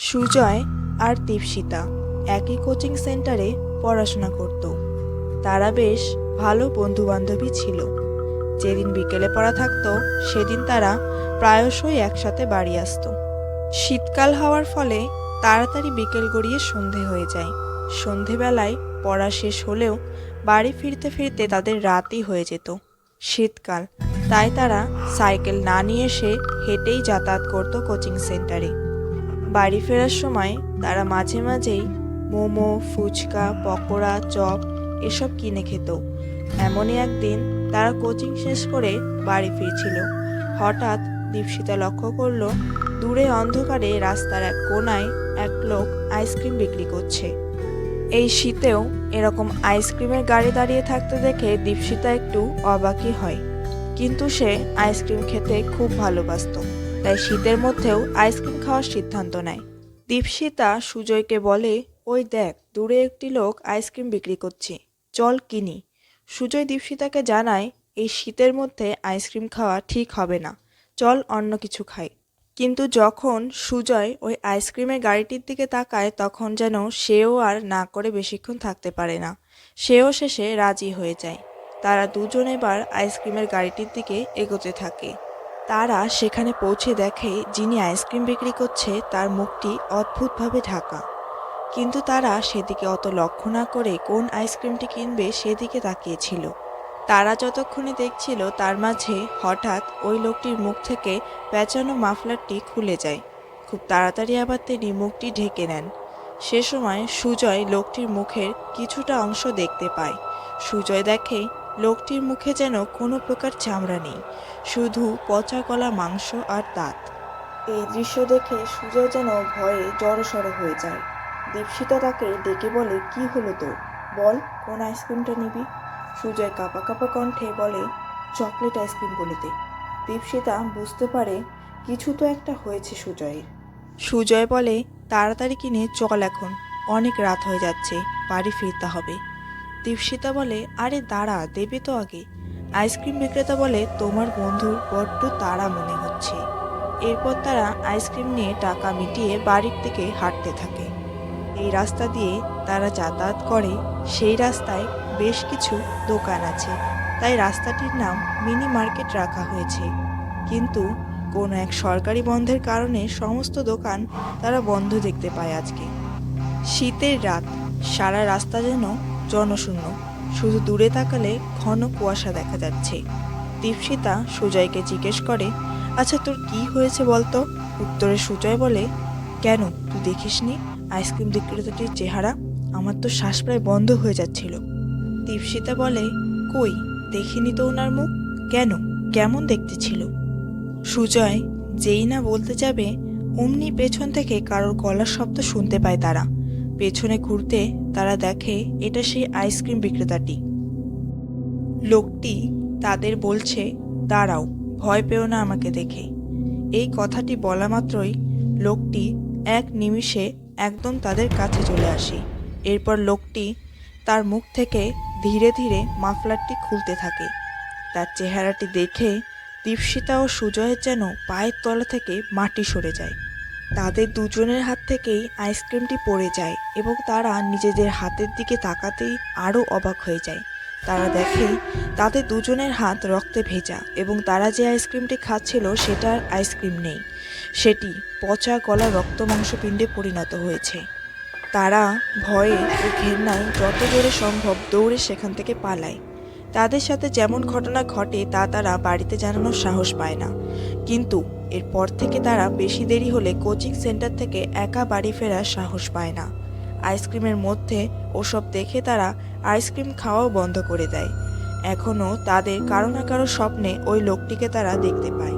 সুজয় আর দীপশিতা একই কোচিং সেন্টারে পড়াশোনা করত। তারা বেশ ভালো বন্ধুবান্ধবী ছিল। যেদিন বিকেলে পড়া থাকতো সেদিন তারা প্রায়শই একসাথে বাড়ি আসতো। শীতকাল হওয়ার ফলে তাড়াতাড়ি বিকেল গড়িয়ে সন্ধে হয়ে যায়। সন্ধেবেলায় পড়া শেষ হলেও বাড়ি ফিরতে ফিরতে তাদের রাতই হয়ে যেত। শীতকাল, তাই তারা সাইকেল না নিয়ে এসে হেঁটেই যাতায়াত করত কোচিং সেন্টারে। বাড়ি ফেরার সময় তারা মাঝে মাঝেই মোমো, ফুচকা, পকোড়া, চপ এসব কিনে খেত। এমনই একদিন তারা কোচিং শেষ করে বাড়ি ফিরছিল। হঠাৎ দীপশিতা লক্ষ্য করলো দূরে অন্ধকারে রাস্তার এক কোণায় এক লোক আইসক্রিম বিক্রি করছে। এই শীতেও এরকম আইসক্রিমের গাড়ি দাঁড়িয়ে থাকতে দেখে দীপশিতা একটু অবাকই হয়, কিন্তু সে আইসক্রিম খেতে খুব ভালোবাসত, তাই শীতের মধ্যেও আইসক্রিম খাওয়ার সিদ্ধান্ত নেয়। দীপশিতা সুজয়কে বলে, ওই দেখ, দূরে একটি লোক আইসক্রিম বিক্রি করছে, চল কিনি। সুজয় দীপশিতাকে জানায় এই শীতের মধ্যে আইসক্রিম খাওয়া ঠিক হবে না, চল অন্য কিছু খাই। কিন্তু যখন সুজয় ওই আইসক্রিমের গাড়িটির দিকে তাকায় তখন যেন সেও আর না করে বেশিক্ষণ থাকতে পারে না। সেও শেষে রাজি হয়ে যায়। তারা দুজন এবার আইসক্রিমের গাড়িটির দিকে এগোতে থাকে। তারা সেখানে পৌঁছে দেখে যিনি আইসক্রিম বিক্রি করছে তার মুখটি অদ্ভুতভাবে ঢাকা। কিন্তু তারা সেদিকে অত লক্ষ্য না করে কোন আইসক্রিমটি কিনবে সেদিকে তাকিয়েছিল। তারা যতক্ষণে দেখছিল তার মাঝে হঠাৎ ওই লোকটির মুখ থেকে পেঁচানো মাফলারটি খুলে যায়। খুব তাড়াতাড়ি আবার তিনি মুখটি ঢেকে নেন। সে সময় সুজয় লোকটির মুখের কিছুটা অংশ দেখতে পায়। সুজয় দেখে লোকটির মুখে যেন কোনো প্রকার চামড়া নেই, শুধু পচা গলা মাংস আর দাঁত। এই দৃশ্য দেখে সুজয় যেন ভয়ে জড়সড় হয়ে যায়। দীপশিতা তাকে ডেকে বলে, কি হলো তোর, বল কোন আইসক্রিমটা নিবি। সুজয় কাঁপা কাঁপা কণ্ঠে বলে, চকলেট আইসক্রিম বলে দে। দীপশিতা বুঝতে পারে কিছু তো একটা হয়েছে সুজয়ের। সুজয় বলে, তাড়াতাড়ি কিনে চল, এখন অনেক রাত হয়ে যাচ্ছে, বাড়ি ফিরতে হবে। দীপশিতা বলে, আরে দাঁড়া, দেবে তো আগে। আইসক্রিম বিক্রেতা বলে, তোমার বন্ধুর বড্ড তাড়া মনে হচ্ছে। এরপর তারা আইসক্রিম নিয়ে টাকা মিটিয়ে বাড়ির দিকে হাঁটতে থাকে। এই রাস্তা দিয়ে তারা যাতায়াত করে, সেই রাস্তায় বেশ কিছু দোকান আছে, তাই রাস্তাটির নাম মিনি মার্কেট রাখা হয়েছে। কিন্তু কোনো এক সরকারি বন্ধের কারণে সমস্ত দোকান তারা বন্ধ দেখতে পায় আজকে। শীতের রাত, সারা রাস্তা যেন জনশূন্য, শুধু দূরে তাকালে ঘন কুয়াশা দেখা যাচ্ছে। দীপশিতা সুজয়কে জিজ্ঞেস করে, আচ্ছা তোর কি হয়েছে বলতো। উত্তরে সুজয় বলে, কেন, তুই দেখিসনি আইসক্রিম বিক্রেতাটির চেহারা? আমার তো শ্বাস প্রায় বন্ধ হয়ে যাচ্ছিল। দীপশিতা বলে, কই, দেখিনি তো ওনার মুখ, কেন, কেমন দেখতে ছিল? সুজয় যেই না বলতে যাবে অমনি পেছন থেকে কারোর গলার শব্দ শুনতে পায় তারা। পেছনে ঘুরতে তারা দেখে এটা সেই আইসক্রিম বিক্রেতাটি। লোকটি তাদের বলছে, দাঁড়াও, ভয় পেও না আমাকে দেখে। এই কথাটি বলা মাত্রই লোকটি এক নিমিষে একদম তাদের কাছে চলে আসে। এরপর লোকটি তার মুখ থেকে ধীরে ধীরে মাফলারটি খুলতে থাকে। তার চেহারাটি দেখে দীপশিতা ও সুজয়ের যেন পায়ের তলা থেকে মাটি সরে যায়। তাদের দুজনের হাত থেকেই আইসক্রিমটি পড়ে যায় এবং তারা নিজেদের হাতের দিকে তাকাতেই আরও অবাক হয়ে যায়। তারা দেখে তাদের দুজনের হাত রক্তে ভেজা এবং তারা যে আইসক্রিমটি খাচ্ছিল সেটার আইসক্রিম নেই, সেটি পচা গলা রক্ত মাংসপিণ্ডে পরিণত হয়েছে। তারা ভয়ে ও ঘেন্নায় যত জোরে সম্ভব দৌড়ে সেখান থেকে পালায়। তাদের সাথে যেমন ঘটনা ঘটে তা তারা বাড়িতে জানানোর সাহস পায় না। কিন্তু এরপর থেকে তারা বেশি দেরি হলে কোচিং সেন্টার থেকে একা বাড়ি ফেরার সাহস পায় না। আইসক্রিমের মধ্যে ওসব দেখে তারা আইসক্রিম খাওয়াও বন্ধ করে দেয়। এখনও তাদের কারো না কারো স্বপ্নে ওই লোকটিকে তারা দেখতে পায়।